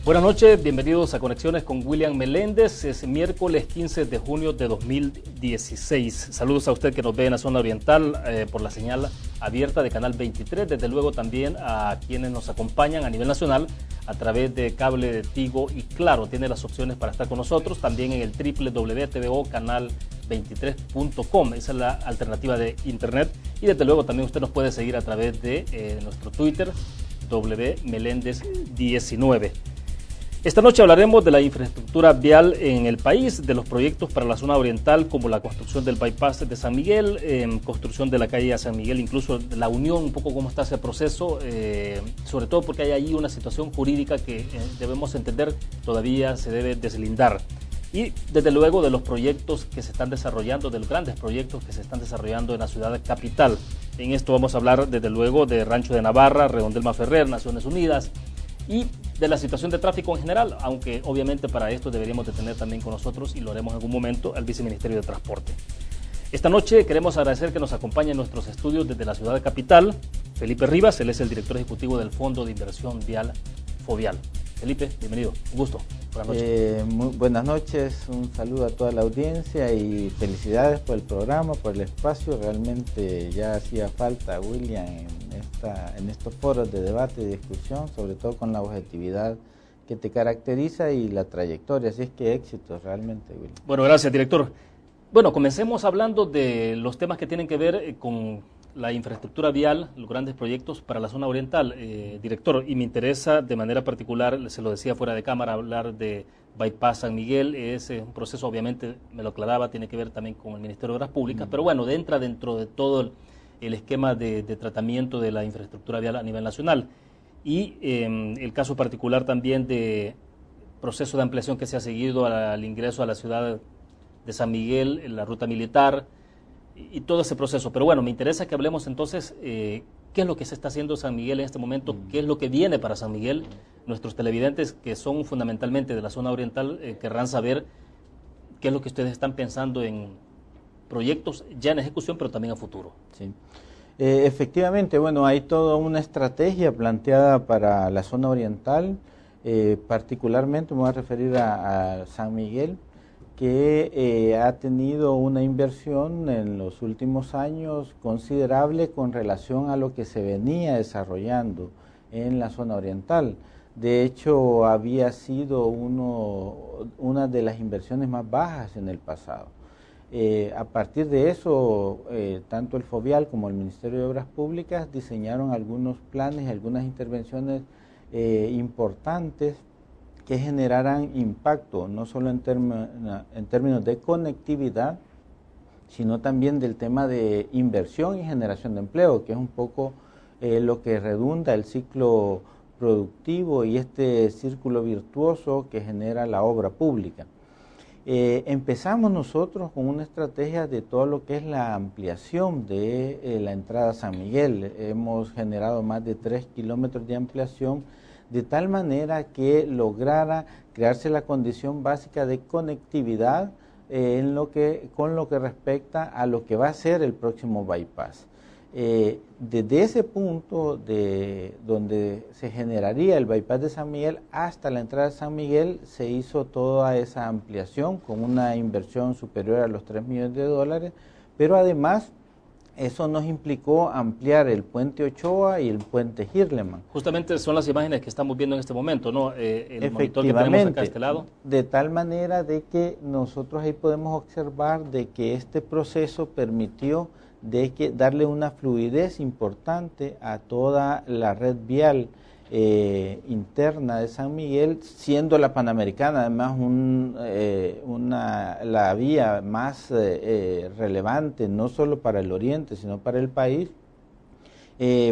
Buenas noches, bienvenidos a Conexiones con William Meléndez. Es miércoles 15 de junio de 2016. Saludos a usted que nos ve en la zona oriental por la señal abierta de Canal 23. Desde luego también a quienes nos acompañan a nivel nacional a través de cable de Tigo y Claro. Tiene las opciones para estar con nosotros también en el www.tvocanal23.com. Esa es la alternativa de internet. Y desde luego también usted nos puede seguir a través de nuestro Twitter, wmeléndez19. Esta noche hablaremos de la infraestructura vial en el país, de los proyectos para la zona oriental, como la construcción del bypass de San Miguel, construcción de la calle a San Miguel, incluso la unión, un poco cómo está ese proceso, sobre todo porque hay ahí una situación jurídica que debemos entender todavía se debe deslindar. Y desde luego de los proyectos que se están desarrollando, de los grandes proyectos que se están desarrollando en la ciudad capital. En esto vamos a hablar desde luego de Rancho de Navarra, Redondelma Ferrer, Naciones Unidas, y de la situación de tráfico en general, aunque obviamente para esto deberíamos de tener también con nosotros, y lo haremos en algún momento, al Viceministerio de Transporte. Esta noche queremos agradecer que nos acompañe en nuestros estudios desde la ciudad capital, Felipe Rivas. Él es el director ejecutivo del Fondo de Inversión Vial, FOVIAL. Felipe, bienvenido, un gusto. Buenas noches. Muy buenas noches, un saludo a toda la audiencia y felicidades por el programa, por el espacio. Realmente ya hacía falta, William, en estos foros de debate y discusión, sobre todo con la objetividad que te caracteriza y la trayectoria. Así es que éxitos realmente, William. Bueno, gracias, director. Bueno, comencemos hablando de los temas que tienen que ver con la infraestructura vial, los grandes proyectos para la zona oriental, director, y me interesa de manera particular, se lo decía fuera de cámara, hablar de Bypass San Miguel. Es un proceso, obviamente, me lo aclaraba, tiene que ver también con el Ministerio de Obras Públicas, pero bueno, entra dentro de todo el esquema de tratamiento de la infraestructura vial a nivel nacional. Y el caso particular también de proceso de ampliación que se ha seguido al ingreso a la ciudad de San Miguel, en la ruta militar, y todo ese proceso. Pero bueno, me interesa que hablemos entonces qué es lo que se está haciendo en San Miguel en este momento, qué es lo que viene para San Miguel. Nuestros televidentes, que son fundamentalmente de la zona oriental, querrán saber qué es lo que ustedes están pensando en proyectos ya en ejecución, pero también a futuro. Sí. Efectivamente, bueno, hay toda una estrategia planteada para la zona oriental, particularmente me voy a referir a San Miguel, que ha tenido una inversión en los últimos años considerable con relación a lo que se venía desarrollando en la zona oriental. De hecho, había sido una de las inversiones más bajas en el pasado. A partir de eso, tanto el FOVIAL como el Ministerio de Obras Públicas diseñaron algunos planes, algunas intervenciones importantes que generaran impacto, no solo en términos de conectividad, sino también del tema de inversión y generación de empleo, que es un poco lo que redunda el ciclo productivo y este círculo virtuoso que genera la obra pública. Empezamos nosotros con una estrategia de todo lo que es la ampliación de la entrada a San Miguel. Hemos generado más de 3 kilómetros de ampliación, de tal manera que lograra crearse la condición básica de conectividad con lo que respecta a lo que va a ser el próximo bypass. Desde ese punto de donde se generaría el bypass de San Miguel hasta la entrada de San Miguel se hizo toda esa ampliación con una inversión superior a los 3 millones de dólares, pero además eso nos implicó ampliar el puente Ochoa y el puente Hirleman. Justamente son las imágenes que estamos viendo en este momento, ¿no? El monitor que tenemos acá a este lado. De tal manera de que nosotros ahí podemos observar de que este proceso permitió darle una fluidez importante a toda la red vial interna de San Miguel, siendo la Panamericana además la vía más relevante, no solo para el oriente, sino para el país.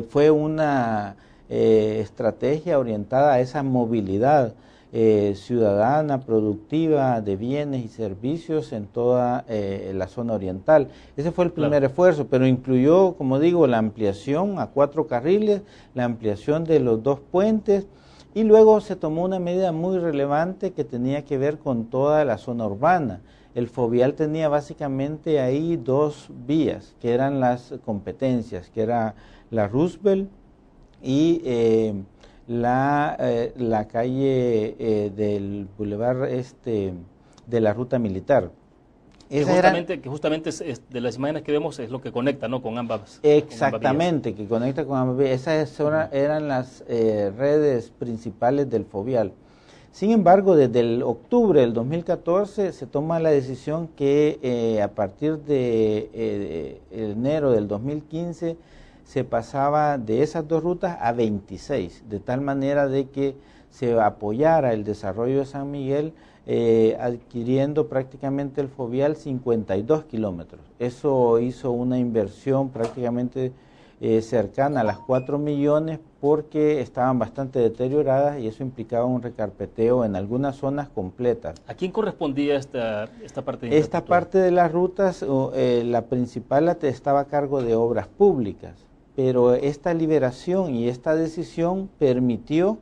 Fue una estrategia orientada a esa movilidad ciudadana, productiva, de bienes y servicios en toda la zona oriental. Ese fue el primer esfuerzo, pero incluyó, como digo, la ampliación a 4 carriles, la ampliación de los 2 puentes, y luego se tomó una medida muy relevante que tenía que ver con toda la zona urbana. El FOVIAL tenía básicamente ahí 2 vías, que eran las competencias, que era la Roosevelt y la calle del Boulevard de la Ruta Militar. Justamente de las imágenes que vemos es lo que conecta, ¿no?, con ambas. Exactamente, que conecta con ambas vías. Esas eran las redes principales del Fovial. Sin embargo, desde el octubre del 2014 se toma la decisión que a partir de enero del 2015 se pasaba de esas 2 rutas a 26, de tal manera de que se apoyara el desarrollo de San Miguel, adquiriendo prácticamente el Fovial 52 kilómetros. Eso hizo una inversión prácticamente cercana a las 4 millones porque estaban bastante deterioradas y eso implicaba un recarpeteo en algunas zonas completas. ¿A quién correspondía esta parte de Esta parte de las rutas, la principal estaba a cargo de Obras Públicas, pero esta liberación y esta decisión permitió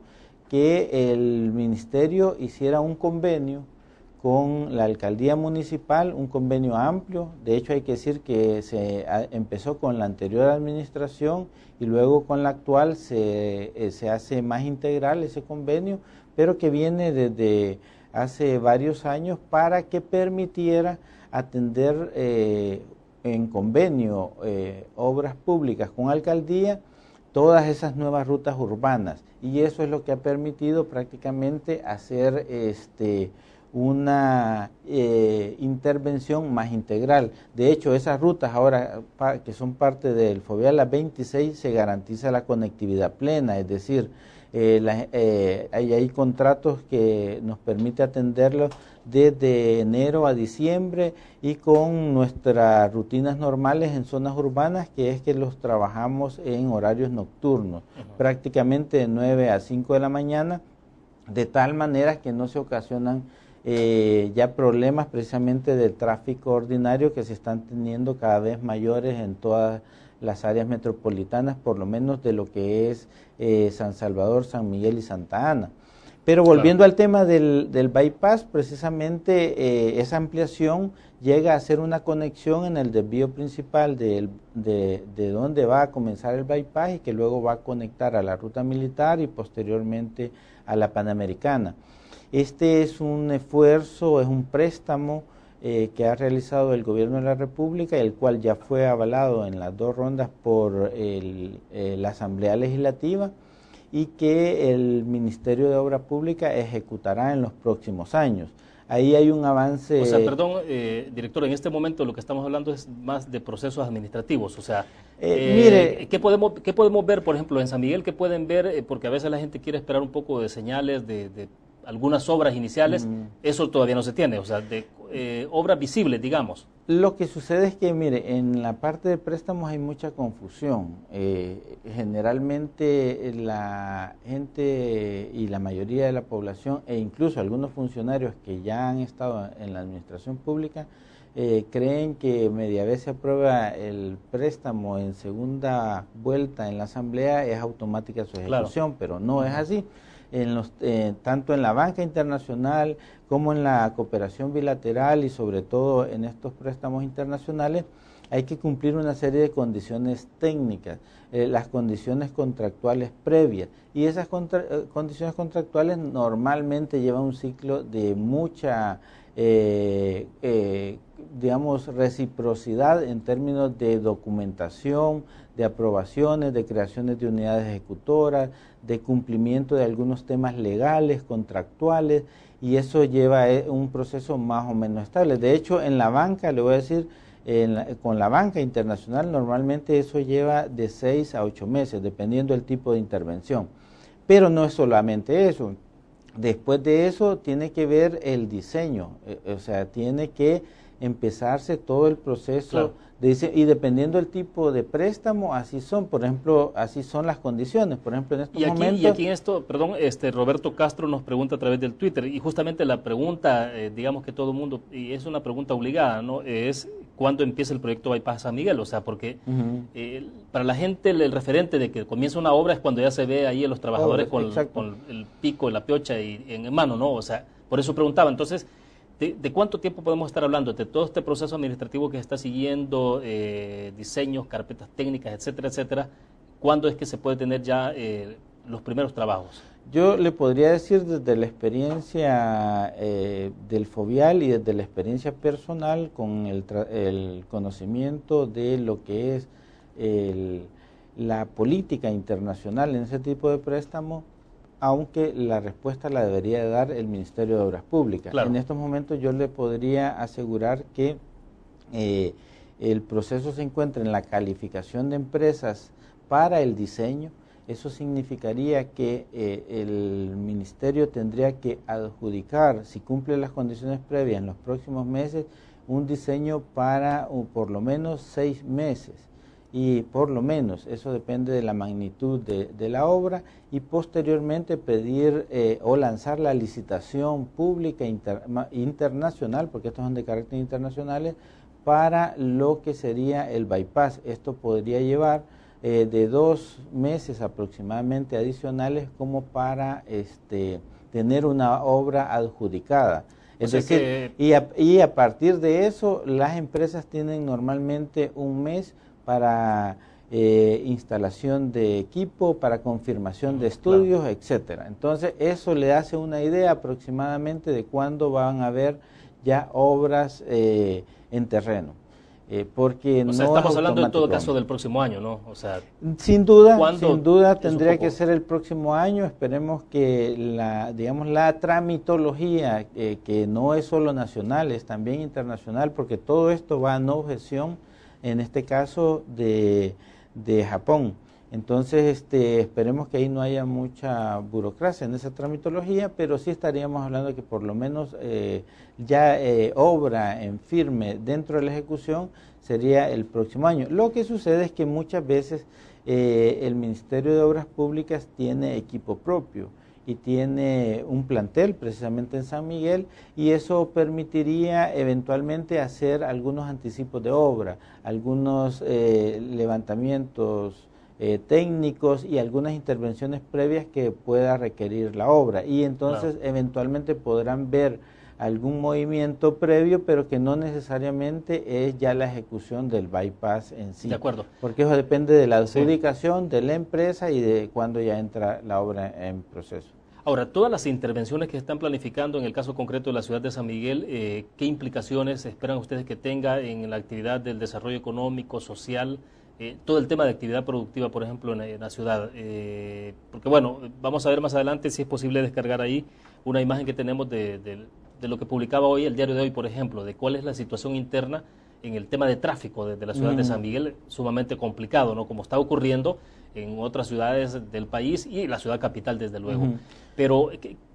que el ministerio hiciera un convenio con la alcaldía municipal, un convenio amplio. De hecho, hay que decir que empezó con la anterior administración y luego con la actual se hace más integral ese convenio, pero que viene desde hace varios años para que permitiera atender en convenio obras públicas con alcaldía todas esas nuevas rutas urbanas, y eso es lo que ha permitido prácticamente hacer una intervención más integral. De hecho, esas rutas ahora que son parte del Fovial, las 26, se garantiza la conectividad plena, es decir, hay contratos que nos permite atenderlos desde enero a diciembre y con nuestras rutinas normales en zonas urbanas, que es que los trabajamos en horarios nocturnos, prácticamente de 9 a 5 de la mañana, de tal manera que no se ocasionan ya problemas precisamente del tráfico ordinario que se están teniendo cada vez mayores en todas las áreas metropolitanas, por lo menos de lo que es San Salvador, San Miguel y Santa Ana. Pero volviendo al tema del bypass, precisamente esa ampliación llega a ser una conexión en el desvío principal de donde va a comenzar el bypass y que luego va a conectar a la ruta militar y posteriormente a la Panamericana. Este es un esfuerzo, es un préstamo que ha realizado el Gobierno de la República, el cual ya fue avalado en las 2 rondas por la Asamblea Legislativa y que el Ministerio de Obra Pública ejecutará en los próximos años. Ahí hay un avance. O sea, perdón, director, en este momento lo que estamos hablando es más de procesos administrativos. O sea, mire, ¿qué podemos ver, por ejemplo, en San Miguel? ¿Qué pueden ver? Porque a veces la gente quiere esperar un poco de señales de algunas obras iniciales. Eso todavía no se tiene, o sea, de obras visibles, digamos. Lo que sucede es que, mire, en la parte de préstamos hay mucha confusión. Generalmente la gente y la mayoría de la población, e incluso algunos funcionarios que ya han estado en la administración pública, creen que media vez se aprueba el préstamo en segunda vuelta en la Asamblea, es automática su ejecución, pero no es así. Tanto en la banca internacional como en la cooperación bilateral y sobre todo en estos préstamos internacionales hay que cumplir una serie de condiciones técnicas, las condiciones contractuales previas, y esas condiciones contractuales normalmente llevan un ciclo de mucha digamos, reciprocidad en términos de documentación, de aprobaciones, de creaciones de unidades ejecutoras, de cumplimiento de algunos temas legales, contractuales, y eso lleva un proceso más o menos estable. De hecho, en la banca, le voy a decir, con la banca internacional normalmente eso lleva de 6 a 8 meses, dependiendo del tipo de intervención. Pero no es solamente eso. Después de eso tiene que ver el diseño, o sea, tiene que empezarse todo el proceso de diseño, y dependiendo del tipo de préstamo, así son, por ejemplo, así son las condiciones, por ejemplo, en estos momentos. Y aquí en esto, perdón, Roberto Castro nos pregunta a través del Twitter, y justamente la pregunta, digamos que todo el mundo, y es una pregunta obligada, ¿no?, es ¿cuándo empieza el proyecto Bypass San Miguel? O sea, porque para la gente el referente de que comienza una obra es cuando ya se ve ahí a los trabajadores con el pico, la piocha y en mano, ¿no? O sea, por eso preguntaba. Entonces, ¿de cuánto tiempo podemos estar hablando? De todo este proceso administrativo que está siguiendo, diseños, carpetas técnicas, etcétera, etcétera. ¿Cuándo es que se puede tener ya los primeros trabajos? Yo le podría decir desde la experiencia del Fovial y desde la experiencia personal con el conocimiento de lo que es la política internacional en ese tipo de préstamos, aunque la respuesta la debería dar el Ministerio de Obras Públicas. Claro. En estos momentos yo le podría asegurar que el proceso se encuentra en la calificación de empresas para el diseño. Eso significaría que el ministerio tendría que adjudicar, si cumple las condiciones previas en los próximos meses, un diseño para por lo menos 6 meses. Y por lo menos, eso depende de la magnitud de la obra, y posteriormente pedir o lanzar la licitación pública internacional, porque estos son de carácter internacionales, para lo que sería el bypass. Esto podría llevar de 2 meses aproximadamente adicionales como para tener una obra adjudicada. Es decir, y a partir de eso las empresas tienen normalmente un mes para instalación de equipo, para confirmación de estudios, claro, etcétera. Entonces eso le hace una idea aproximadamente de cuándo van a haber ya obras en terreno. Porque o sea, no estamos hablando en todo caso del próximo año, ¿no? O sea, sin duda tendría que ser el próximo año. Esperemos que la tramitología, que no es solo nacional, es también internacional, porque todo esto va a no objeción, en este caso de Japón. Entonces, esperemos que ahí no haya mucha burocracia en esa tramitología, pero sí estaríamos hablando de que por lo menos ya obra en firme dentro de la ejecución sería el próximo año. Lo que sucede es que muchas veces el Ministerio de Obras Públicas tiene equipo propio y tiene un plantel precisamente en San Miguel, y eso permitiría eventualmente hacer algunos anticipos de obra, algunos levantamientos técnicos y algunas intervenciones previas que pueda requerir la obra, y entonces claro, eventualmente podrán ver algún movimiento previo, pero que no necesariamente es ya la ejecución del bypass en sí. De acuerdo. Porque eso depende de la adjudicación de la empresa y de cuándo ya entra la obra en proceso. Ahora, todas las intervenciones que están planificando en el caso concreto de la ciudad de San Miguel, ¿qué implicaciones esperan ustedes que tenga en la actividad del desarrollo económico, social, todo el tema de actividad productiva, por ejemplo, en la ciudad? Porque bueno, vamos a ver más adelante si es posible descargar ahí una imagen que tenemos de lo que publicaba hoy el diario de hoy, por ejemplo, de cuál es la situación interna en el tema de tráfico de la ciudad de San Miguel, sumamente complicado, ¿no? Como está ocurriendo en otras ciudades del país y la ciudad capital, desde luego. Pero,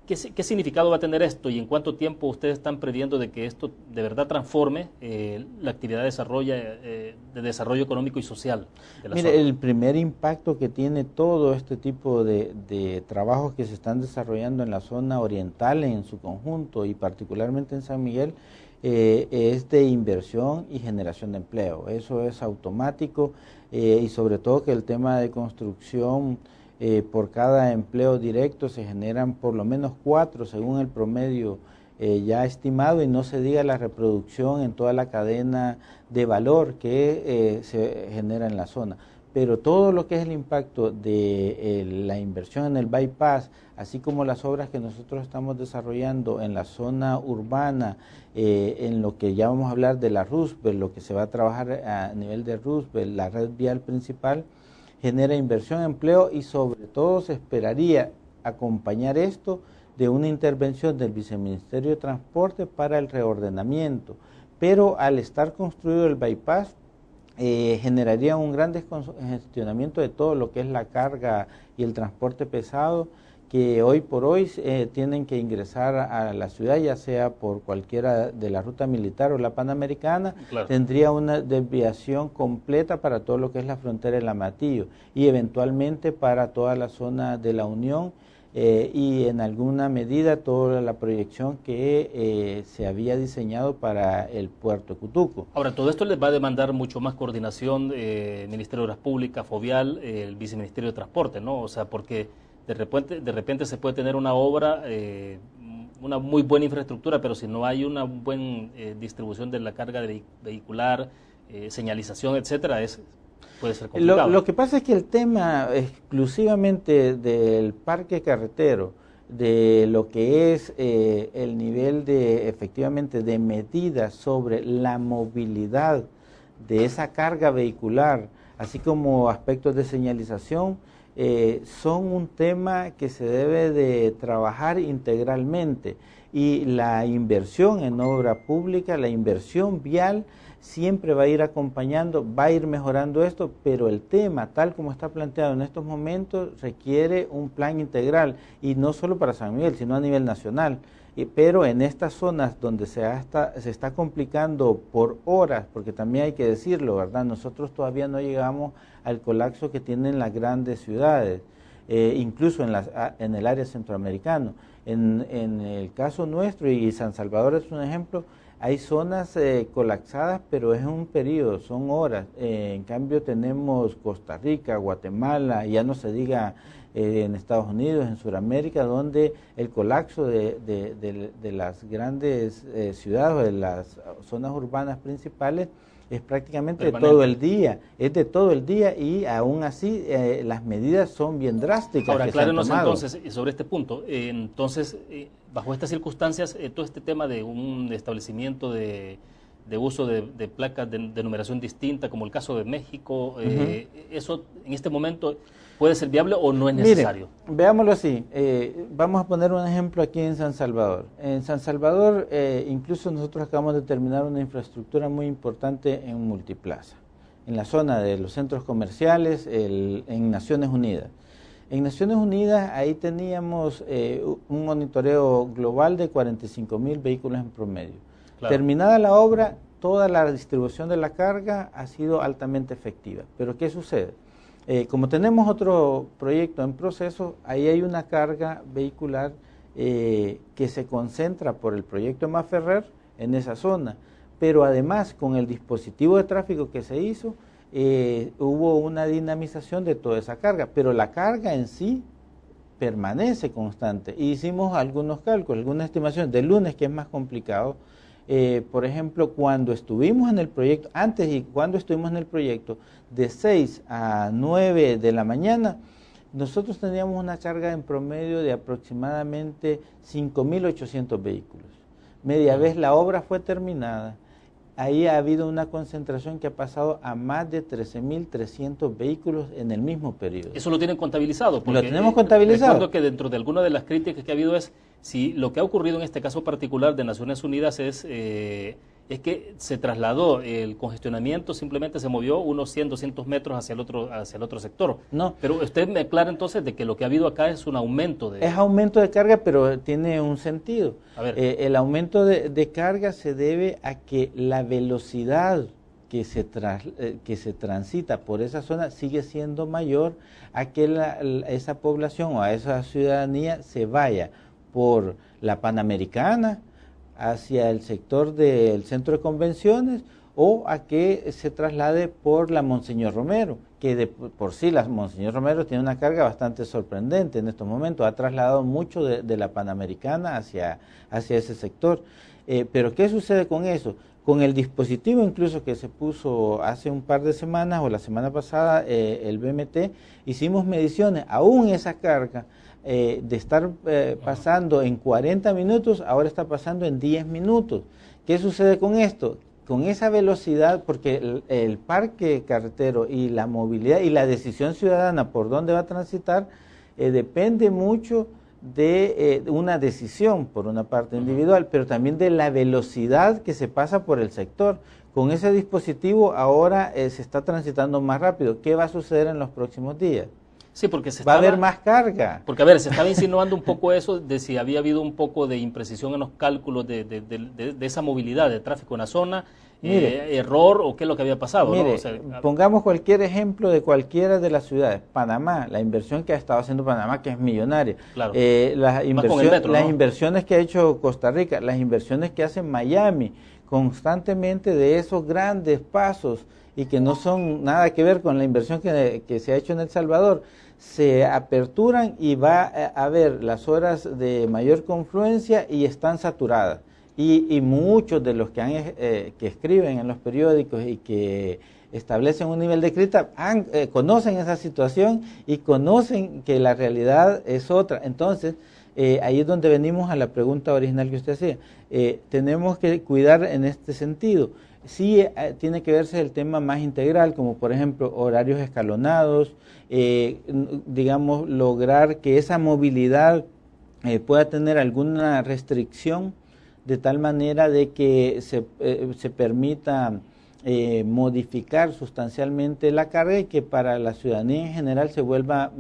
¿qué significado va a tener esto y en cuánto tiempo ustedes están previendo de que esto de verdad transforme la actividad de desarrollo económico y social de la zona? El primer impacto que tiene todo este tipo de trabajos que se están desarrollando en la zona oriental en su conjunto y particularmente en San Miguel es de inversión y generación de empleo. Eso es automático, y sobre todo que el tema de construcción, por cada empleo directo se generan por lo menos 4 según el promedio ya estimado, y no se diga la reproducción en toda la cadena de valor que se genera en la zona. Pero todo lo que es el impacto de la inversión en el bypass, así como las obras que nosotros estamos desarrollando en la zona urbana, en lo que ya vamos a hablar de la Roosevelt, lo que se va a trabajar a nivel de Roosevelt, la red vial principal, genera inversión, empleo, y sobre todo se esperaría acompañar esto de una intervención del Viceministerio de Transporte para el reordenamiento. Pero al estar construido el bypass, generaría un gran descongestionamiento de todo lo que es la carga y el transporte pesado, que hoy por hoy tienen que ingresar a la ciudad, ya sea por cualquiera de la ruta militar o la panamericana. Claro. Tendría una desviación completa para todo lo que es la frontera del Amatillo y eventualmente para toda la zona de la Unión, y en alguna medida toda la proyección que se había diseñado para el puerto de Cutuco. Ahora, todo esto les va a demandar mucho más coordinación, Ministerio de Obras Públicas, Fovial, el Viceministerio de Transporte, ¿no? O sea, porque de repente se puede tener una obra, una muy buena infraestructura, pero si no hay una buena distribución de la carga vehicular, señalización, etcétera, es puede ser complicado. Lo que pasa es que el tema exclusivamente del parque carretero, de lo que es el nivel de, efectivamente, de medidas sobre la movilidad de esa carga vehicular, así como aspectos de señalización, son un tema que se debe de trabajar integralmente, y la inversión en obra pública, la inversión vial, siempre va a ir acompañando, va a ir mejorando esto, pero el tema, tal como está planteado en estos momentos, requiere un plan integral, y no solo para San Miguel, sino a nivel nacional. Pero en estas zonas donde se está complicando por horas, porque también hay que decirlo, ¿verdad? Nosotros todavía no llegamos al colapso que tienen las grandes ciudades, incluso en el área centroamericana. En el caso nuestro, y San Salvador es un ejemplo, hay zonas colapsadas, pero es un periodo, son horas. En cambio tenemos Costa Rica, Guatemala, ya no se diga en Estados Unidos, en Sudamérica, donde el colapso de las grandes ciudades o de las zonas urbanas principales es prácticamente de todo el día, y aún así las medidas son bien drásticas. Ahora, aclárenos entonces sobre este punto. Entonces, bajo estas circunstancias, todo este tema de un establecimiento de uso de placas de numeración distinta, como el caso de México, ¿eso en este momento puede ser viable o no es necesario? Mire, veámoslo así. Vamos a poner un ejemplo aquí en San Salvador. En San Salvador, incluso nosotros acabamos de terminar una infraestructura muy importante en Multiplaza, en la zona de los centros comerciales, en Naciones Unidas. En Naciones Unidas, ahí teníamos un monitoreo global de 45,000 vehículos en promedio. Claro. Terminada la obra, toda la distribución de la carga ha sido altamente efectiva. Pero ¿qué sucede? Como tenemos otro proyecto en proceso, ahí hay una carga vehicular que se concentra por el proyecto Maferrer en esa zona. Pero además, con el dispositivo de tráfico que se hizo, hubo una dinamización de toda esa carga, pero la carga en sí permanece constante. Y hicimos algunos cálculos, algunas estimaciones del lunes, que es más complicado. Por ejemplo, cuando estuvimos en el proyecto, antes y cuando estuvimos en el proyecto, de 6 a 9 de la mañana, nosotros teníamos una carga en promedio de aproximadamente 5,800 vehículos. Media vez la obra fue terminada, ahí ha habido una concentración que ha pasado a más de 13,300 vehículos en el mismo periodo. ¿Eso lo tienen contabilizado? Porque, lo tenemos contabilizado. Recuerdo que dentro de alguna de las críticas que ha habido es si lo que ha ocurrido en este caso particular de Naciones Unidas es que se trasladó el congestionamiento, simplemente se movió unos 100, 200 metros hacia el otro sector. No. Pero usted me aclara entonces de que lo que ha habido acá es un aumento de... Es aumento de carga, pero tiene un sentido. A ver. El aumento de carga se debe a que la velocidad que se transita por esa zona sigue siendo mayor a que esa población o a esa ciudadanía se vaya por la Panamericana hacia el sector del centro de convenciones, o a que se traslade por la Monseñor Romero, que por sí la Monseñor Romero tiene una carga bastante sorprendente en estos momentos, ha trasladado mucho de la Panamericana hacia ese sector. Pero ¿qué sucede con eso? Con el dispositivo incluso que se puso hace un par de semanas o la semana pasada, el BMT, hicimos mediciones, aún esa carga de estar pasando en 40 minutos, ahora está pasando en 10 minutos. ¿Qué sucede con esto? Con esa velocidad, porque el parque carretero y la movilidad y la decisión ciudadana por dónde va a transitar, depende mucho de una decisión por una parte individual, pero también de la velocidad que se pasa por el sector. Con ese dispositivo ahora se está transitando más rápido. ¿Qué va a suceder en los próximos días? Sí, porque va a haber más carga. Porque, a ver, se estaba insinuando un poco eso de si había habido un poco de imprecisión en los cálculos de esa movilidad de tráfico en la zona, error o qué es lo que había pasado. Mire, ¿no? O sea, pongamos cualquier ejemplo de cualquiera de las ciudades. Panamá, la inversión que ha estado haciendo Panamá, que es millonaria. Claro. Las inversiones que ha hecho Costa Rica, las inversiones que hace Miami, constantemente de esos grandes pasos y que no son nada que ver con la inversión que se ha hecho en El Salvador, se aperturan y va a haber las horas de mayor confluencia y están saturadas. Y muchos de los que escriben en los periódicos y que establecen un nivel de crítica, conocen esa situación y conocen que la realidad es otra. Entonces, ahí es donde venimos a la pregunta original que usted hacía. Tenemos que cuidar en este sentido. Sí, tiene que verse el tema más integral, como por ejemplo horarios escalonados, digamos, lograr que esa movilidad pueda tener alguna restricción de tal manera de que se permita modificar sustancialmente la carga y que para la ciudadanía en general se vuelva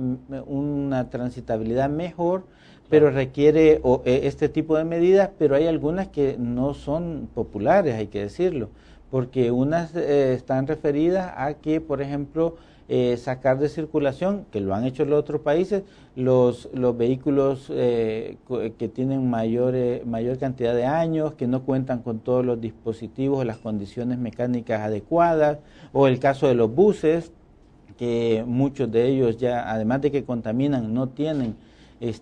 una transitabilidad mejor, pero requiere este tipo de medidas, pero hay algunas que no son populares, hay que decirlo, porque unas están referidas a que, por ejemplo, sacar de circulación, que lo han hecho los otros países, los vehículos que tienen mayor cantidad de años, que no cuentan con todos los dispositivos o las condiciones mecánicas adecuadas, o el caso de los buses, que muchos de ellos ya, además de que contaminan, no tienen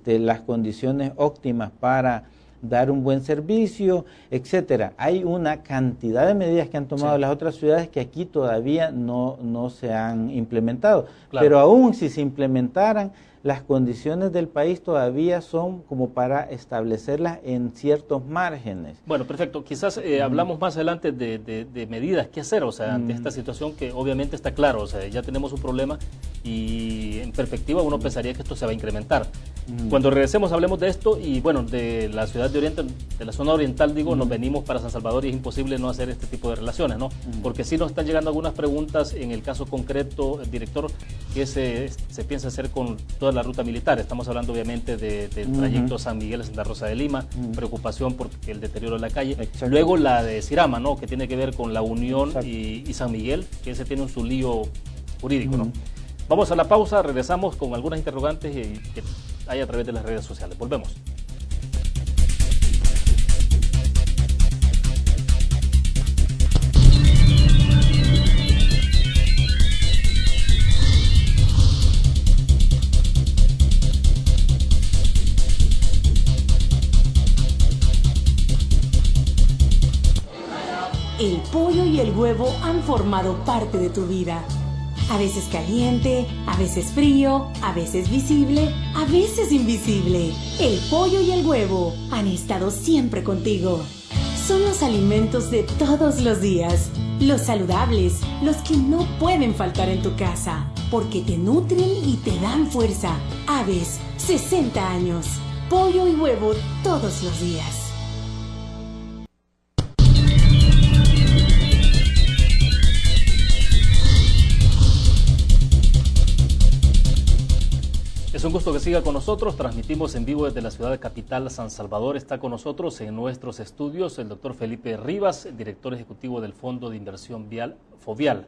las condiciones óptimas para dar un buen servicio, etcétera. Hay una cantidad de medidas que han tomado las otras ciudades que aquí todavía no se han implementado. Claro. Pero aún si se implementaran, las condiciones del país todavía son como para establecerlas en ciertos márgenes. Bueno, perfecto. Quizás hablamos más adelante de medidas que hacer, o sea, ante esta situación que obviamente está claro, o sea, ya tenemos un problema y en perspectiva uno pensaría que esto se va a incrementar. Cuando regresemos hablemos de esto y bueno, de la ciudad de Oriente, de la zona oriental, digo, nos venimos para San Salvador y es imposible no hacer este tipo de relaciones, ¿no? Porque sí nos están llegando algunas preguntas en el caso concreto, director, que se piensa hacer con toda la ruta militar. Estamos hablando obviamente del trayecto San Miguel a Santa Rosa de Lima, preocupación por el deterioro de la calle. Luego la de Sirama, ¿no? Que tiene que ver con la Unión y San Miguel, que ese tiene su lío jurídico, ¿no? Vamos a la pausa, regresamos con algunas interrogantes que hay a través de las redes sociales. Volvemos. El pollo y el huevo han formado parte de tu vida. A veces caliente, a veces frío, a veces visible, a veces invisible. El pollo y el huevo han estado siempre contigo. Son los alimentos de todos los días, los saludables, los que no pueden faltar en tu casa, porque te nutren y te dan fuerza. Aves, 60 años. Pollo y huevo todos los días. Es un gusto que siga con nosotros. Transmitimos en vivo desde la ciudad de capital, San Salvador. Está con nosotros en nuestros estudios el doctor Felipe Rivas, director ejecutivo del Fondo de Inversión Vial, FOVIAL.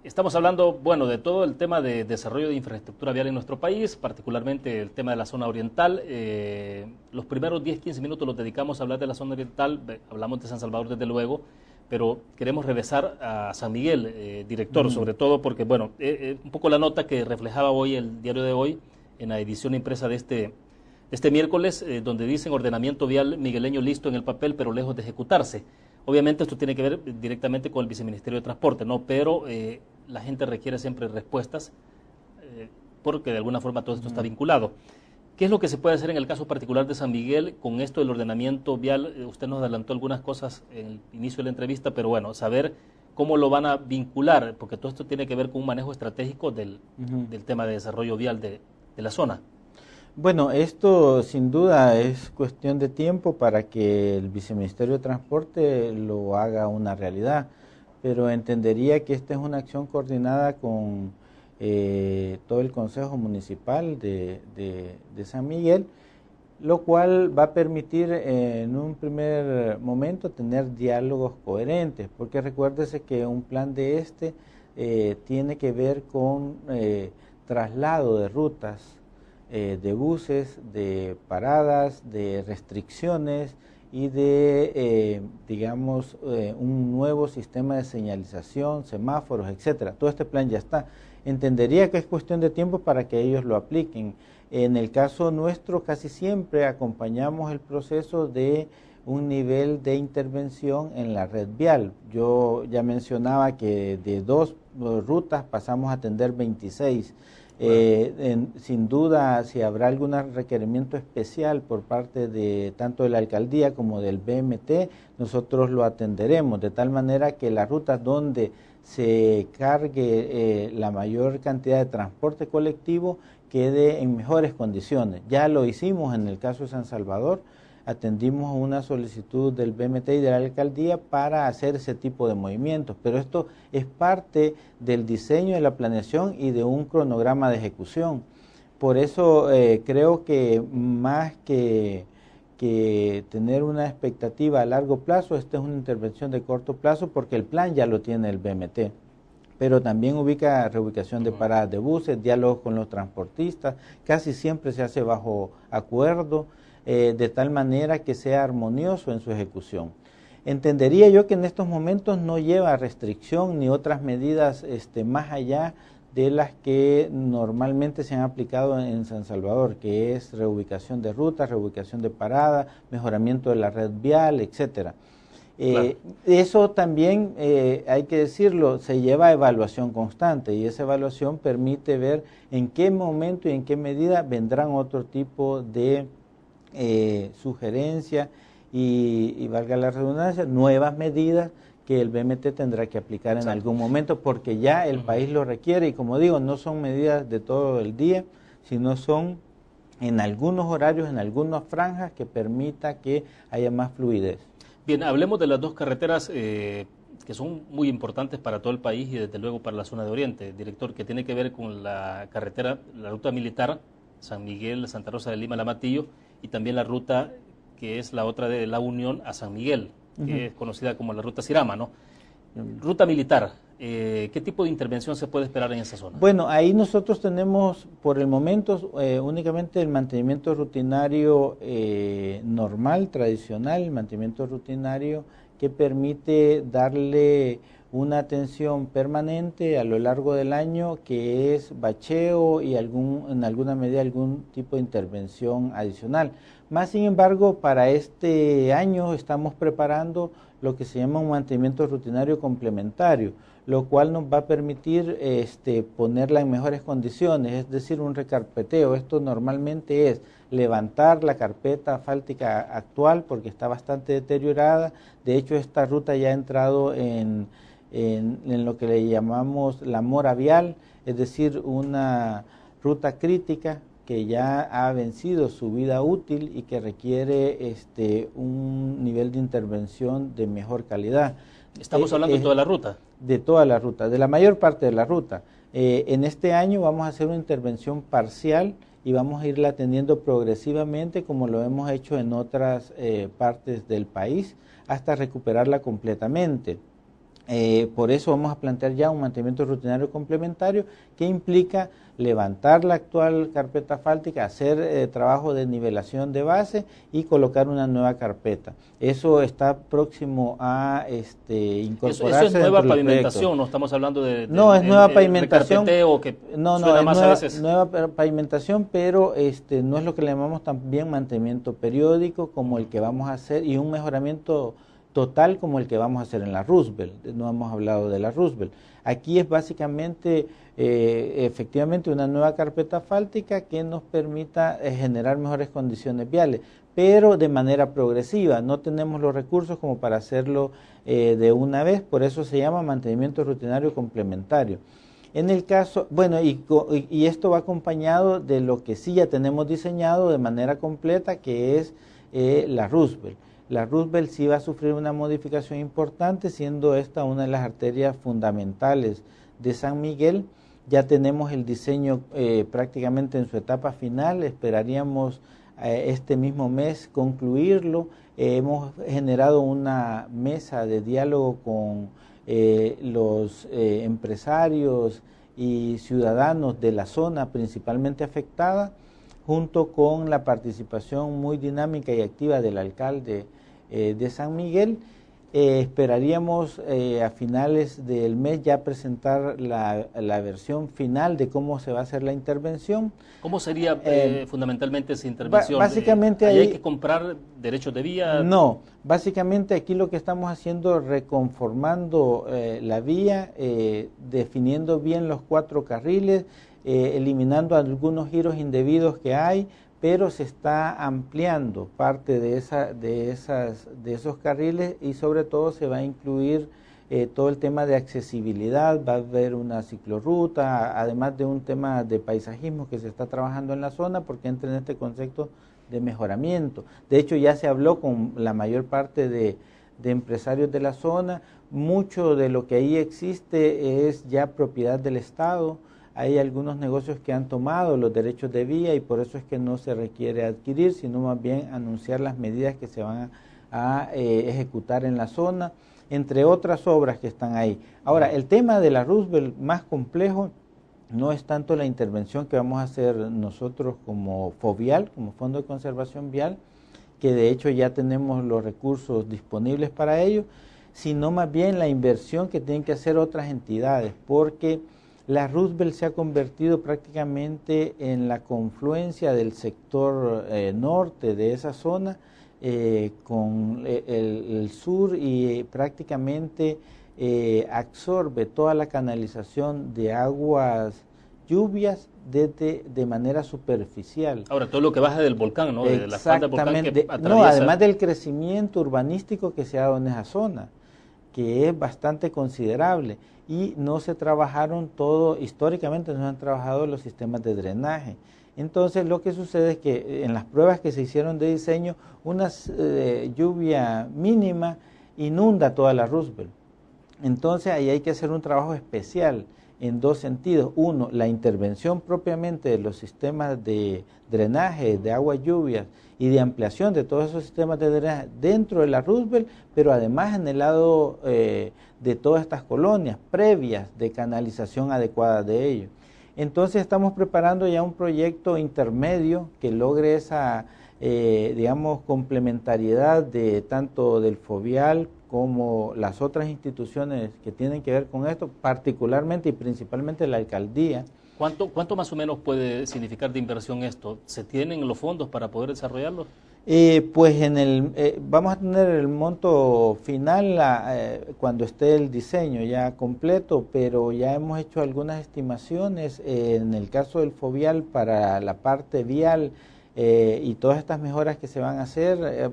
Estamos hablando, bueno, de todo el tema de desarrollo de infraestructura vial en nuestro país, particularmente el tema de la zona oriental. Los primeros 10-15 minutos los dedicamos a hablar de la zona oriental. Hablamos de San Salvador desde luego, pero queremos regresar a San Miguel, director, sobre todo porque, bueno, un poco la nota que reflejaba hoy el diario de hoy, en la edición impresa de este miércoles, donde dicen ordenamiento vial migueleño listo en el papel, pero lejos de ejecutarse. Obviamente esto tiene que ver directamente con el Viceministerio de Transporte, ¿no? Pero la gente requiere siempre respuestas porque de alguna forma todo esto está vinculado. ¿Qué es lo que se puede hacer en el caso particular de San Miguel con esto del ordenamiento vial? Usted nos adelantó algunas cosas en el inicio de la entrevista, pero bueno, saber cómo lo van a vincular, porque todo esto tiene que ver con un manejo estratégico del tema de desarrollo vial de la zona. Bueno, esto sin duda es cuestión de tiempo para que el Viceministerio de Transporte lo haga una realidad, pero entendería que esta es una acción coordinada con todo el Consejo Municipal de San Miguel, lo cual va a permitir en un primer momento tener diálogos coherentes, porque recuérdese que un plan de tiene que ver con traslado de rutas, de buses, de paradas, de restricciones y de, digamos, un nuevo sistema de señalización, semáforos, etcétera. Todo este plan ya está. Entendería que es cuestión de tiempo para que ellos lo apliquen. En el caso nuestro, casi siempre acompañamos el proceso de un nivel de intervención en la red vial. Yo ya mencionaba que de 2 rutas pasamos a atender 26. Sin duda, si habrá algún requerimiento especial por parte de tanto de la alcaldía como del BMT, nosotros lo atenderemos, de tal manera que las rutas donde se cargue la mayor cantidad de transporte colectivo quede en mejores condiciones. Ya lo hicimos en el caso de San Salvador, atendimos una solicitud del BMT y de la alcaldía para hacer ese tipo de movimientos, pero esto es parte del diseño de la planeación y de un cronograma de ejecución. Por eso creo que más que tener una expectativa a largo plazo, esta es una intervención de corto plazo porque el plan ya lo tiene el BMT. Pero también ubica reubicación de paradas de buses, diálogos con los transportistas, casi siempre se hace bajo acuerdo, de tal manera que sea armonioso en su ejecución. Entendería yo que en estos momentos no lleva restricción ni otras medidas más allá de las que normalmente se han aplicado en San Salvador, que es reubicación de rutas, reubicación de paradas, mejoramiento de la red vial, etcétera. Claro. Eso también, hay que decirlo, se lleva a evaluación constante y esa evaluación permite ver en qué momento y en qué medida vendrán otro tipo de sugerencia y valga la redundancia, nuevas medidas que el BMT tendrá que aplicar en algún momento porque ya el país lo requiere y como digo, no son medidas de todo el día, sino son en algunos horarios, en algunas franjas que permita que haya más fluidez. Bien, hablemos de las 2 carreteras que son muy importantes para todo el país y desde luego para la zona de Oriente, director, que tiene que ver con la carretera, la ruta militar, San Miguel, Santa Rosa de Lima, Lamatillo, y también la ruta que es la otra de La Unión a San Miguel, que es conocida como la ruta Sirama, ¿no? Ruta militar, ¿qué tipo de intervención se puede esperar en esa zona? Bueno, ahí nosotros tenemos por el momento únicamente el mantenimiento rutinario normal, tradicional, el mantenimiento rutinario que permite darle una atención permanente a lo largo del año, que es bacheo y en alguna medida algún tipo de intervención adicional. Más sin embargo, para este año estamos preparando lo que se llama un mantenimiento rutinario complementario, lo cual nos va a permitir ponerla en mejores condiciones, es decir, un recarpeteo. Esto normalmente es levantar la carpeta asfáltica actual porque está bastante deteriorada. De hecho, esta ruta ya ha entrado en lo que le llamamos la mora vial, es decir, una ruta crítica que ya ha vencido su vida útil y que requiere un nivel de intervención de mejor calidad. ¿Estamos hablando de toda la ruta? De toda la ruta, de la mayor parte de la ruta. En este año vamos a hacer una intervención parcial y vamos a irla atendiendo progresivamente como lo hemos hecho en otras partes del país hasta recuperarla completamente. Por eso vamos a plantear ya un mantenimiento rutinario complementario que implica levantar la actual carpeta asfáltica, hacer trabajo de nivelación de base y colocar una nueva carpeta. Eso está próximo a incorporarse. Eso es nueva pavimentación, no estamos hablando de no, es nueva pavimentación. Que no, suena es más nueva, a veces. Nueva pavimentación, pero no es lo que le llamamos también mantenimiento periódico como el que vamos a hacer y un mejoramiento total como el que vamos a hacer en la Roosevelt. No hemos hablado de la Roosevelt. Aquí es básicamente, efectivamente, una nueva carpeta asfáltica que nos permita generar mejores condiciones viales, pero de manera progresiva. No tenemos los recursos como para hacerlo de una vez, por eso se llama mantenimiento rutinario complementario. En el caso, bueno, y esto va acompañado de lo que sí ya tenemos diseñado de manera completa, que es la Roosevelt. La Roosevelt sí va a sufrir una modificación importante, siendo esta una de las arterias fundamentales de San Miguel. Ya tenemos el diseño prácticamente en su etapa final, esperaríamos este mismo mes concluirlo. Hemos generado una mesa de diálogo con los empresarios y ciudadanos de la zona principalmente afectada, junto con la participación muy dinámica y activa del alcalde de San Miguel, esperaríamos a finales del mes ya presentar la versión final de cómo se va a hacer la intervención. ¿Cómo sería fundamentalmente esa intervención? Básicamente ¿Hay que comprar derechos de vía? No, básicamente aquí lo que estamos haciendo es reconformando la vía, definiendo bien los 4 carriles, eliminando algunos giros indebidos que hay, pero se está ampliando parte de esos carriles y sobre todo se va a incluir todo el tema de accesibilidad, va a haber una ciclorruta, además de un tema de paisajismo que se está trabajando en la zona porque entra en este concepto de mejoramiento. De hecho ya se habló con la mayor parte de empresarios de la zona, mucho de lo que ahí existe es ya propiedad del Estado. Hay algunos negocios que han tomado los derechos de vía y por eso es que no se requiere adquirir, sino más bien anunciar las medidas que se van a ejecutar en la zona, entre otras obras que están ahí. Ahora, el tema de la Roosevelt más complejo no es tanto la intervención que vamos a hacer nosotros como FOVIAL, como Fondo de Conservación Vial, que de hecho ya tenemos los recursos disponibles para ello, sino más bien la inversión que tienen que hacer otras entidades, porque la Roosevelt se ha convertido prácticamente en la confluencia del sector norte de esa zona con el sur y prácticamente absorbe toda la canalización de aguas lluvias de manera superficial. Ahora, todo lo que baja del volcán, ¿no? De la falda del volcán que atraviesa. No, además del crecimiento urbanístico que se ha dado en esa zona, que es bastante considerable. Y no se trabajaron históricamente no se han trabajado los sistemas de drenaje. Entonces lo que sucede es que en las pruebas que se hicieron de diseño, una lluvia mínima inunda toda la Roosevelt. Entonces ahí hay que hacer un trabajo especial en 2 sentidos. Uno, la intervención propiamente de los sistemas de drenaje, de agua lluvias y de ampliación de todos esos sistemas de drenaje dentro de la Roosevelt, pero además en el lado de todas estas colonias previas de canalización adecuada de ellos. Entonces estamos preparando ya un proyecto intermedio que logre esa, digamos, complementariedad de tanto del FOVIAL como las otras instituciones que tienen que ver con esto, particularmente y principalmente la alcaldía. ¿Cuánto más o menos puede significar de inversión esto? ¿Se tienen los fondos para poder desarrollarlo? Pues vamos a tener el monto final cuando esté el diseño ya completo, pero ya hemos hecho algunas estimaciones en el caso del FOVIAL para la parte vial y todas estas mejoras que se van a hacer,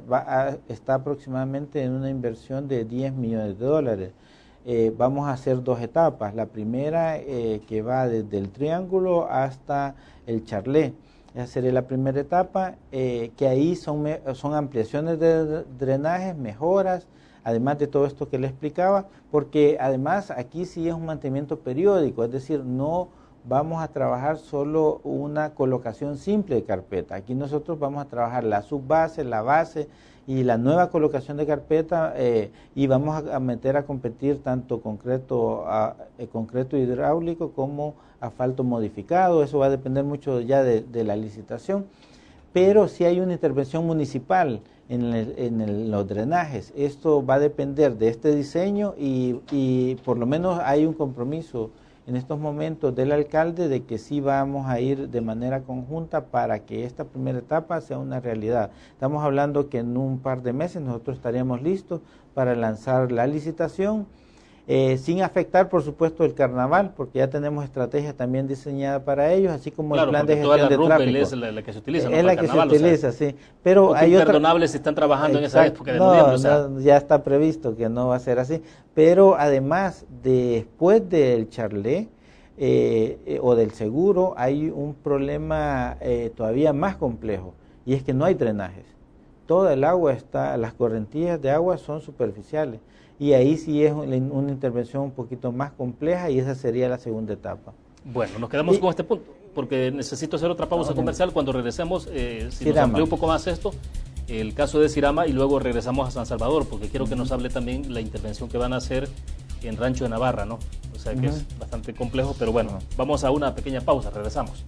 está aproximadamente en una inversión de $10 millones. Vamos a hacer 2 etapas, la primera que va desde el Triángulo hasta el Charlé. Esa sería la primera etapa, que ahí son ampliaciones de drenajes, mejoras, además de todo esto que le explicaba, porque además aquí sí es un mantenimiento periódico, es decir, no vamos a trabajar solo una colocación simple de carpeta, aquí nosotros vamos a trabajar la subbase, la base y la nueva colocación de carpeta y vamos a meter a competir tanto concreto hidráulico como asfalto modificado. Eso va a depender mucho ya de la licitación, pero sí hay una intervención municipal en los drenajes. Esto va a depender de este diseño y por lo menos hay un compromiso en estos momentos del alcalde de que sí vamos a ir de manera conjunta para que esta primera etapa sea una realidad. Estamos hablando que en un par de meses nosotros estaríamos listos para lanzar la licitación, sin afectar por supuesto el carnaval, porque ya tenemos estrategias también diseñadas para ellos, así como el plan de gestión de tráfico. Es la que se utiliza, ¿no? Es la que se utiliza, o sea, sí. Pero hay imperdonables si están trabajando en esa época de noviembre. O sea. No, ya está previsto que no va a ser así. Pero además, después del Charlé o del seguro, hay un problema todavía más complejo, y es que no hay drenajes. Toda el agua las correntías de agua son superficiales. Y ahí sí es una intervención un poquito más compleja y esa sería la segunda etapa. Bueno, nos quedamos con este punto, porque necesito hacer otra pausa comercial. Cuando regresemos, si nos amplía un poco más esto, el caso de Sirama, y luego regresamos a San Salvador, porque quiero que nos hable también la intervención que van a hacer en Rancho de Navarra, ¿no? O sea que es bastante complejo, pero bueno, vamos a una pequeña pausa, regresamos.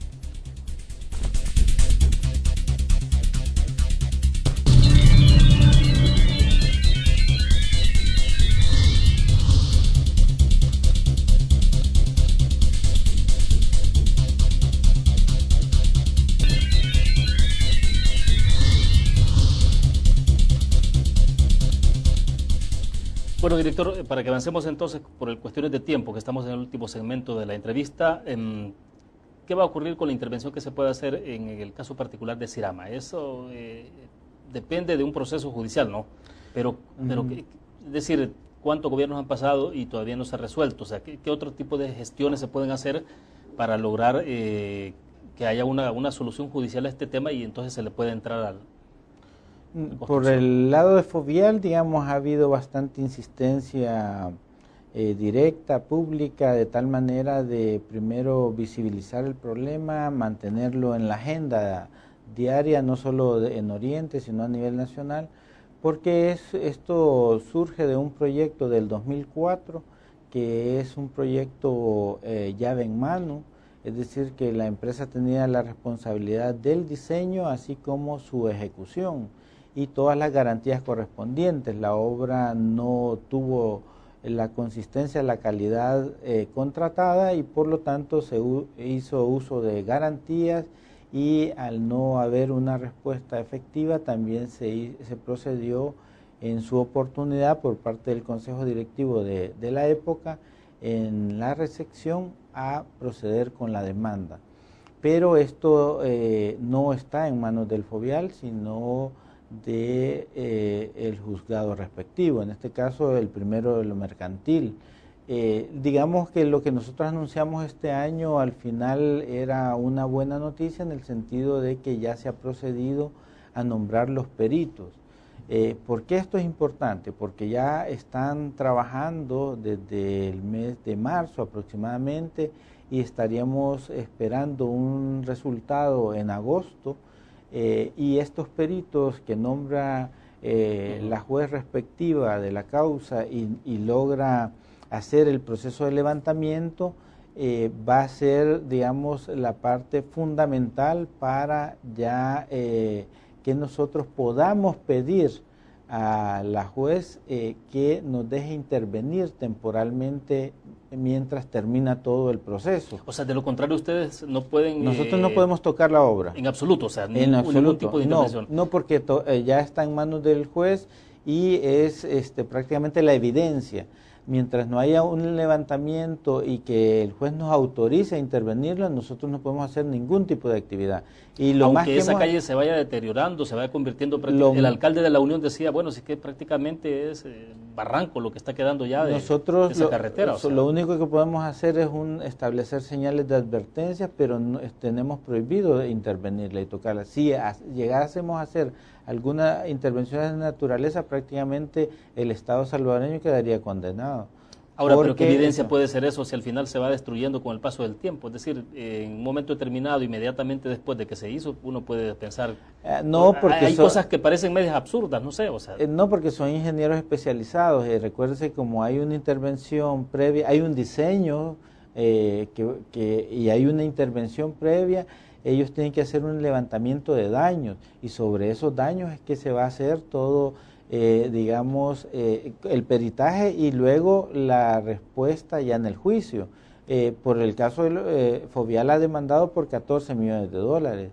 Bueno, director, para que avancemos entonces por cuestiones de tiempo, que estamos en el último segmento de la entrevista, ¿qué va a ocurrir con la intervención que se puede hacer en el caso particular de Sirama? Eso depende de un proceso judicial, ¿no? Pero es decir, ¿cuántos gobiernos han pasado y todavía no se ha resuelto? O sea, ¿qué otro tipo de gestiones se pueden hacer para lograr que haya una solución judicial a este tema y entonces se le puede entrar al... Por el lado de Fovial, digamos, ha habido bastante insistencia directa, pública, de tal manera de primero visibilizar el problema, mantenerlo en la agenda diaria, no solo en Oriente, sino a nivel nacional, porque esto surge de un proyecto del 2004, que es un proyecto llave en mano, es decir, que la empresa tenía la responsabilidad del diseño, así como su ejecución y todas las garantías correspondientes. La obra no tuvo la consistencia, la calidad contratada y por lo tanto se hizo uso de garantías y al no haber una respuesta efectiva también se procedió en su oportunidad por parte del Consejo Directivo de la época en la recepción a proceder con la demanda. Pero esto no está en manos del Fovial, sino el juzgado respectivo, en este caso el primero de lo mercantil. Digamos que lo que nosotros anunciamos este año al final era una buena noticia en el sentido de que ya se ha procedido a nombrar los peritos. ¿Por qué esto es importante? Porque ya están trabajando desde el mes de marzo aproximadamente y estaríamos esperando un resultado en agosto. Y estos peritos que nombra la juez respectiva de la causa y logra hacer el proceso de levantamiento, va a ser, digamos, la parte fundamental para ya que nosotros podamos pedir a la juez que nos deje intervenir temporalmente mientras termina todo el proceso. O sea, de lo contrario, ustedes no pueden... Nosotros no podemos tocar la obra. En absoluto, o sea, ningún tipo de intervención. No, porque ya está en manos del juez y es prácticamente la evidencia. Mientras no haya un levantamiento y que el juez nos autorice a intervenirlo, nosotros no podemos hacer ningún tipo de actividad. Y lo aunque más que esa calle se vaya deteriorando, se vaya convirtiendo el alcalde de la Unión decía, bueno, sí que prácticamente es barranco lo que está quedando ya de esa carretera. Lo único que podemos hacer es establecer señales de advertencia, pero tenemos prohibido intervenirla y tocarla. Si llegásemos a hacer alguna intervención de naturaleza, prácticamente el Estado salvadoreño quedaría condenado. Ahora, pero ¿qué evidencia puede ser eso si al final se va destruyendo con el paso del tiempo? Es decir, en un momento determinado, inmediatamente después de que se hizo, uno puede pensar... no, porque hay cosas que parecen medias absurdas, no sé, o sea... no, porque son ingenieros especializados. Recuérdese, como hay una intervención previa, hay un diseño y hay una intervención previa, ellos tienen que hacer un levantamiento de daños y sobre esos daños es que se va a hacer todo... digamos, el peritaje y luego la respuesta ya en el juicio. Por el caso de Fovial ha demandado por 14 millones de dólares.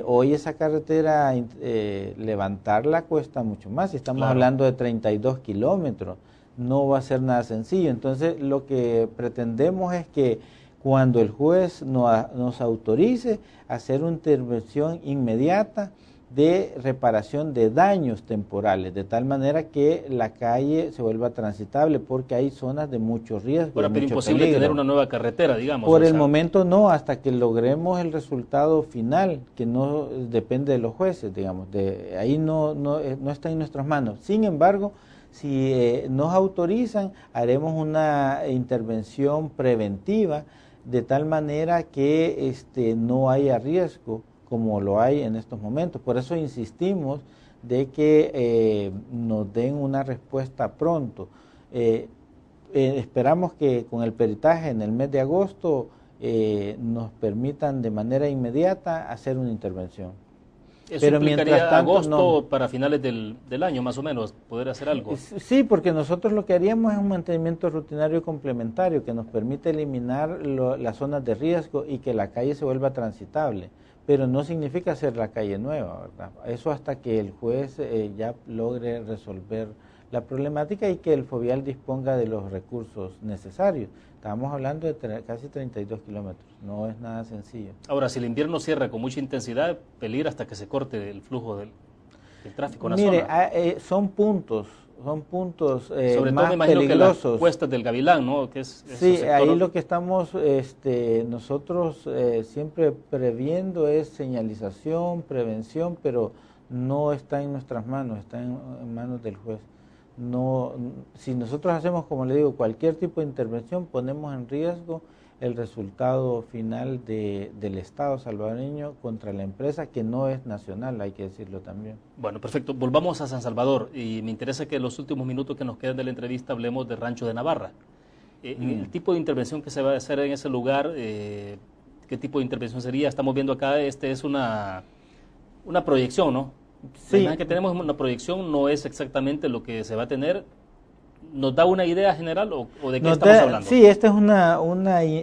Hoy esa carretera, levantarla cuesta mucho más. Estamos hablando de 32 kilómetros. No va a ser nada sencillo. Entonces, lo que pretendemos es que cuando el juez nos autorice a hacer una intervención inmediata, de reparación de daños temporales, de tal manera que la calle se vuelva transitable, porque hay zonas de mucho riesgo. Pero imposible peligro. Tener una nueva carretera, digamos. Por el momento no, hasta que logremos el resultado final, que no depende de los jueces, digamos. Ahí no está en nuestras manos. Sin embargo, si nos autorizan, haremos una intervención preventiva, de tal manera que no haya riesgo como lo hay en estos momentos. Por eso insistimos de que nos den una respuesta pronto. Esperamos que con el peritaje en el mes de agosto nos permitan de manera inmediata hacer una intervención. ¿Eso implicaría agosto para finales del año, más o menos, poder hacer algo? Sí, porque nosotros lo que haríamos es un mantenimiento rutinario complementario que nos permite eliminar las zonas de riesgo y que la calle se vuelva transitable. pero no significa hacer la calle nueva, ¿verdad? Eso hasta que el juez ya logre resolver la problemática y que el Fovial disponga de los recursos necesarios. Estamos hablando de casi 32 kilómetros, no es nada sencillo. Ahora, si el invierno cierra con mucha intensidad, peligra hasta que se corte el flujo del tráfico en la Mire, zona. son puntos sobre más todo me imagino peligrosos. que las cuestas del Gavilán, ¿no? Que es Sí, sector... ahí lo que estamos nosotros siempre previendo es señalización, prevención, pero no está en nuestras manos, está en manos del juez. No, si nosotros hacemos, como le digo, cualquier tipo de intervención, ponemos en riesgo el resultado final del Estado salvadoreño contra la empresa, que no es nacional, hay que decirlo también. Bueno, perfecto. Volvamos a San Salvador y me interesa que en los últimos minutos que nos quedan de la entrevista hablemos de Rancho de Navarra. El tipo de intervención que se va a hacer en ese lugar, ¿qué tipo de intervención sería? Estamos viendo acá, es una proyección, ¿no? Sí. La imagen que tenemos una proyección, no es exactamente lo que se va a tener. ¿Nos da una idea general o de qué estamos hablando? Sí, esta es una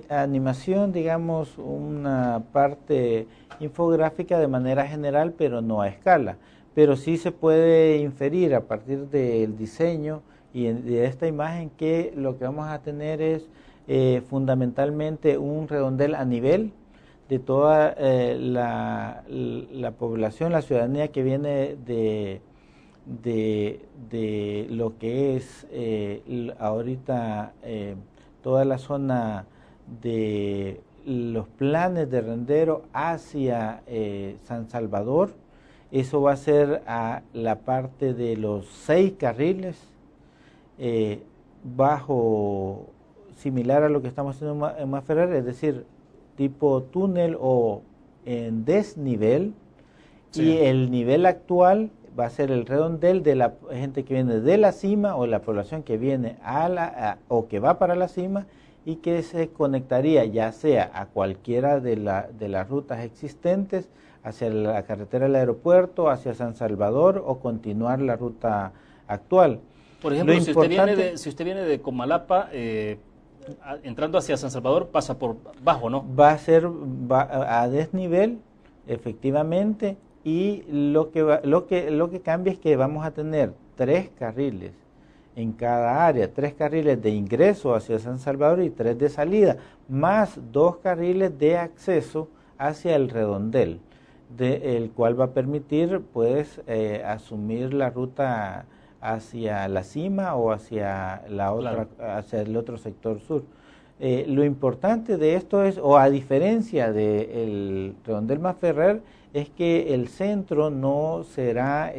animación, digamos, una parte infográfica de manera general, pero no a escala. Pero sí se puede inferir a partir del diseño y de esta imagen que lo que vamos a tener es fundamentalmente un redondel a nivel de toda la población, la ciudadanía que viene de lo que es ahorita toda la zona de los planes de Rendero hacia San Salvador. Eso va a ser a la parte de los 6 carriles, bajo, similar a lo que estamos haciendo en Masferrer, es decir, tipo túnel o en desnivel, sí. Y el nivel actual va a ser el redondel de la gente que viene de la cima o la población que viene o que va para la cima y que se conectaría ya sea a cualquiera de las rutas existentes, hacia la carretera del aeropuerto, hacia San Salvador o continuar la ruta actual. Por ejemplo, si usted viene de Comalapa, entrando hacia San Salvador, pasa por bajo, ¿no? Va a ser a desnivel, efectivamente, y lo que cambia es que vamos a tener 3 carriles en cada área, 3 carriles de ingreso hacia San Salvador y 3 de salida, más 2 carriles de acceso hacia el redondel, el cual va a permitir, pues, asumir la ruta hacia la cima o hacia la otra, claro, hacia el otro sector sur. Lo importante de esto es, o a diferencia del redondel Masferrer, es que el centro no será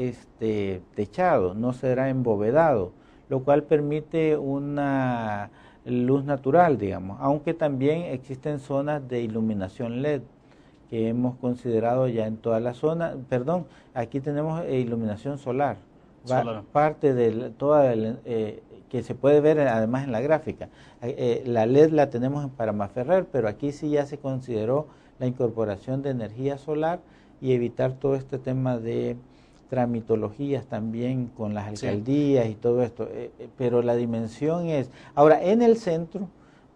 techado, no será embovedado, lo cual permite una luz natural, digamos, aunque también existen zonas de iluminación LED que hemos considerado ya en toda la zona. Perdón, aquí tenemos iluminación solar. Parte de toda que se puede ver además en la gráfica. La LED la tenemos para Masferrer, pero aquí sí ya se consideró la incorporación de energía solar y evitar todo este tema de tramitologías también con las alcaldías, sí, y todo esto. Pero la dimensión es... Ahora, en el centro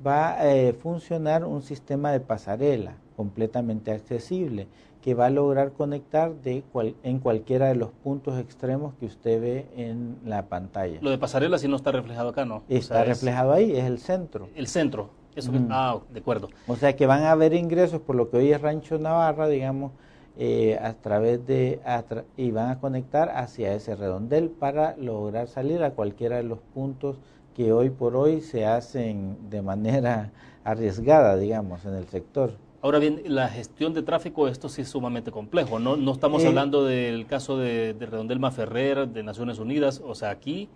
va a funcionar un sistema de pasarela completamente accesible, que va a lograr conectar en cualquiera de los puntos extremos que usted ve en la pantalla. Lo de pasarela sí no está reflejado acá, ¿no? Está reflejado ahí, es el centro. El centro, eso que, de acuerdo. O sea que van a haber ingresos por lo que hoy es Rancho Navarra, digamos, a través y van a conectar hacia ese redondel para lograr salir a cualquiera de los puntos que hoy por hoy se hacen de manera arriesgada, digamos, en el sector. Ahora bien, la gestión de tráfico, esto sí es sumamente complejo. No estamos hablando del caso de Redondel Masferrer, de Naciones Unidas. O sea, aquí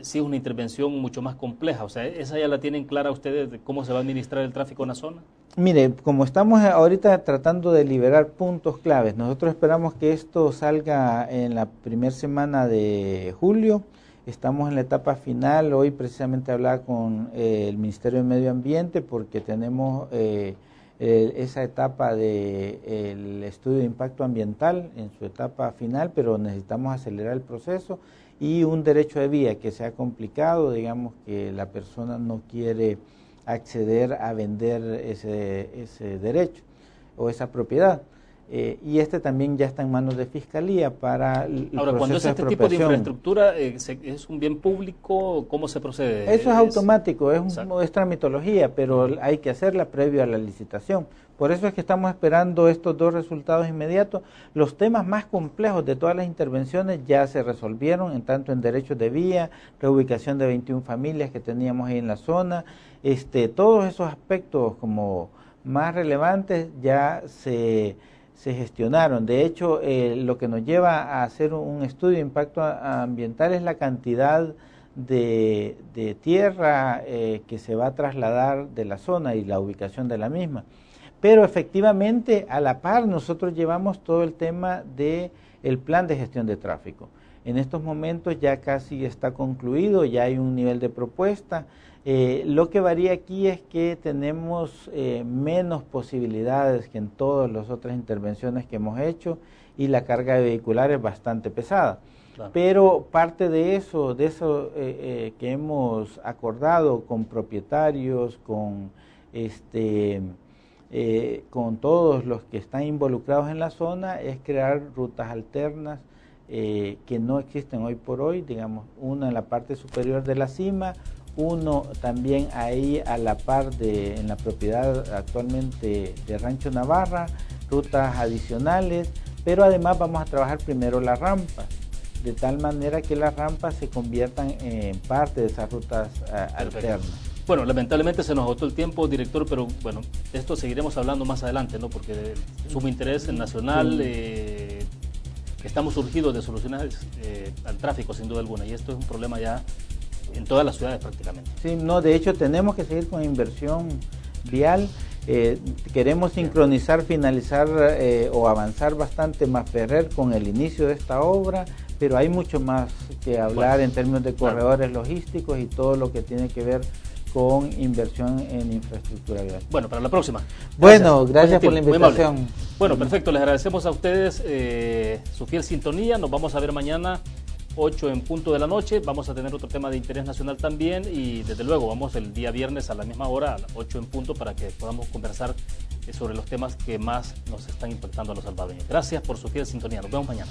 sí es una intervención mucho más compleja. O sea, ¿esa ya la tienen clara ustedes de cómo se va a administrar el tráfico en la zona? Mire, como estamos ahorita tratando de liberar puntos claves, nosotros esperamos que esto salga en la primera semana de julio. Estamos en la etapa final. Hoy precisamente hablaba con el Ministerio de Medio Ambiente porque tenemos... esa etapa del estudio de impacto ambiental en su etapa final, pero necesitamos acelerar el proceso, y un derecho de vía que se ha complicado, digamos que la persona no quiere acceder a vender ese derecho o esa propiedad. y este también ya está en manos de Fiscalía para el Ahora, proceso cuando es de este tipo de expropiación. infraestructura, ¿es un bien público? ¿Cómo se procede? Eso es automático, es tramitología, pero hay que hacerla previo a la licitación. Por eso es que estamos esperando estos dos resultados inmediatos. Los temas más complejos de todas las intervenciones ya se resolvieron, tanto en derechos de vía, reubicación de 21 familias que teníamos ahí en la zona. Todos esos aspectos como más relevantes ya se gestionaron. De hecho, lo que nos lleva a hacer un estudio de impacto ambiental es la cantidad de tierra que se va a trasladar de la zona y la ubicación de la misma. Pero efectivamente, a la par, nosotros llevamos todo el tema del plan de gestión de tráfico. En estos momentos ya casi está concluido, ya hay un nivel de propuesta. Lo que varía aquí es que tenemos menos posibilidades que en todas las otras intervenciones que hemos hecho y la carga vehicular es bastante pesada. Claro. Pero parte de eso que hemos acordado con propietarios, con todos los que están involucrados en la zona, es crear rutas alternas que no existen hoy por hoy, digamos, una en la parte superior de la cima, uno también ahí a la par en la propiedad actualmente de Rancho Navarra, rutas adicionales, pero además vamos a trabajar primero las rampas, de tal manera que las rampas se conviertan en parte de esas rutas alternas. Bueno, lamentablemente se nos agotó el tiempo, director, pero bueno, de esto seguiremos hablando más adelante, ¿no? Porque de sumo interés nacional, estamos surgidos de soluciones al tráfico, sin duda alguna, y esto es un problema ya en todas las ciudades prácticamente. Sí, no, de hecho tenemos que seguir con inversión vial, queremos sincronizar, finalizar o avanzar bastante más Ferrer con el inicio de esta obra, pero hay mucho más que hablar en términos de corredores logísticos y todo lo que tiene que ver con inversión en infraestructura vial. Bueno, para la próxima. Bueno, gracias por la invitación. Bueno, perfecto, les agradecemos a ustedes su fiel sintonía, nos vamos a ver mañana 8 en punto de la noche, vamos a tener otro tema de interés nacional también y desde luego vamos el día viernes a la misma hora, a las 8 en punto, para que podamos conversar sobre los temas que más nos están impactando a los salvadoreños. Gracias por su fiel sintonía, nos vemos mañana.